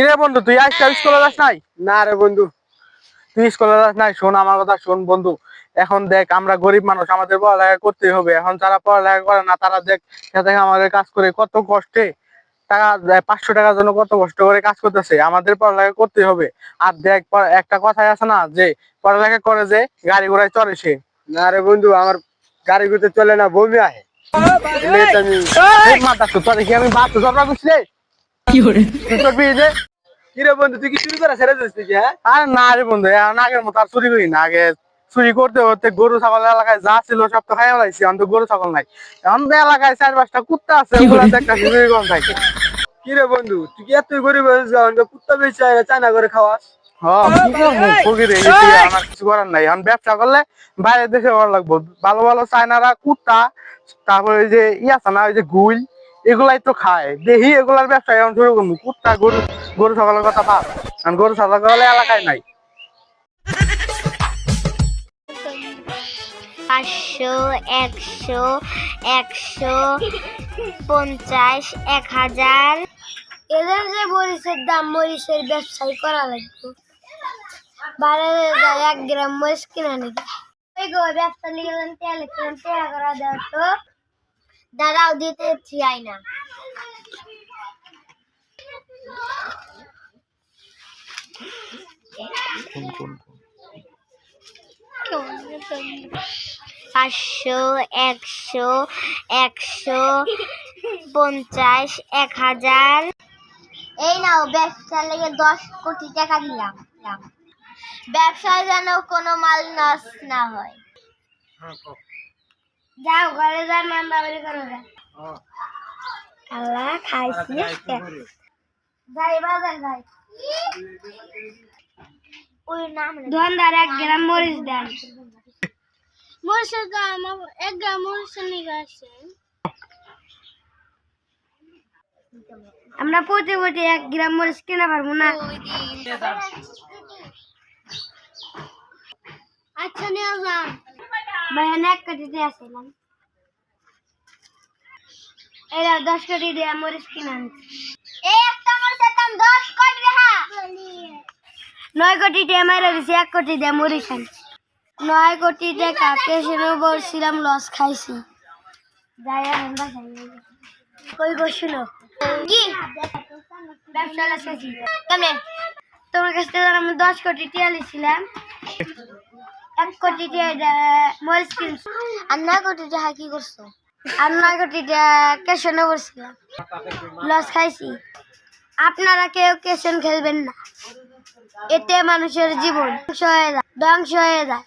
কিরে বন্ধু, তুই আজকাল স্কুলে যাস নাই? না রে বন্ধু। তুই স্কুলে যাস নাই? শোন আমার কথা, শোন বন্ধু। এখন দেখ, আমরা গরিব মানুষ, আমাদের পড়ালেখা করতে হবে। এখন যারা পড়ালেখা করে না, তারা দেখ খেতে আমাদের কাজ করে কত কষ্টে টাকা 500 টাকার জন্য কত কষ্ট করে কাজ করতেছে। আমাদের পড়ালেখা করতে হবে। আর দেখ, একটা কথাই আছে না, যে পড়ালেখা করে যে গাড়ি ঘোড়ায় চড়ে সে। না রে বন্ধু, আমার গাড়ি ঘুরতে চলে না, বমি আহে। আমি বাদ ঝগড়া করছি রে। কি রে বন্ধু, তুই কি শুরু করা ছেড়ে দিস নাকি? হ্যাঁ, আরে না রে বন্ধু, এখন আগের মতো আর চুরি করি না। আগে চুরি করতে করতে গরু ছাগল এলাকায় যা ছিল সব তো খাই ফেলাইছি। এখন তো গরু ছাগল নাই। এখন তো এলাকায় 4-5টা কুত্তা আছে, ওগুলা তো একটা চুরি কম থাকে। কি রে বন্ধু, তুই কি এত গরিব হয়ে যাও? কুত্তা বেচে চায়না করে খাওয়াস? হ্যাঁ, কি করবো, ফকিরে গেছি, আমার কিছু করার নাই। এখন ব্যবসা করলে বাইরের দেশে করা লাগবো। ভালো ভালো চায়নারা কুত্তা, তারপরে ওই যে আছে না, ওই যে গুল, এগুলাই তো খায়। দেখি এগুলার ব্যবসা এখন শুরু করবো। কুত্তা গরু গরু ছাগলের কথা বাদ, কারণ গরু ছাগল এলাকায় নাই। 500, 100, 150, 1000। এদের যে মরিচের দাম, মরিচের ব্যবসায়ী করা লাগবে। বাজারে যায় 1 গ্রাম মরিচ কিনা নাকি। ওই গো ব্যবসা লিখে তেল করা দেওয়া তো দাঁড়াও, দিতে চাই না। পাঁচশো, 100, 150, 1000। এই নাও, ব্যবসা লেগে 10 কোটি টাকা দিলাম। ব্যবসায় যেন কোনো মাল নষ্ট না হয়। যাও ঘরে যাই, মান্দা বাড়ি করো। আল্লাহ খাইছি, যাই বাজার যাই। ওই নাম ধন্দার 1 গ্রাম মরিচ দেন। মরিচের দাম 1 গ্রাম মরিচের নিয়ে আসছে। আমরা প্রতি 1 গ্রাম মরিচ কিনা পারবো না। আচ্ছা নিয়ে যান ভাই, 1 কোটি দিয়ে আসলাম। এরা 10 কোটি দিয়ে মরিচ কিনা আনছে। এই একটা মরিচের দাম 10 কোটি টাকা। 9 কোটি দিয়ে মাইরা দিছি, 1 কোটি দিয়ে মরিচ আনছি। 9 কোটি টাকা পেছনে বলছিলাম, লস খাইছি। যাই আমরা কই গো, শুনো কি ব্যবসা লাগাইছি কেমনে? তোমার কাছ থেকে আমি 10 কোটি টাকা লিছিলাম, 1 কোটি টাকা মরিচ কিনছি। আর 9 কোটি টাকা কি করছো? আর 9 কোটি টাকা কেশনে বলছিলাম, লস খাইছি। আপনারা কেউ কেশন খেলবেন না, এতে মানুষের জীবন ধ্বংস হয়ে যায়।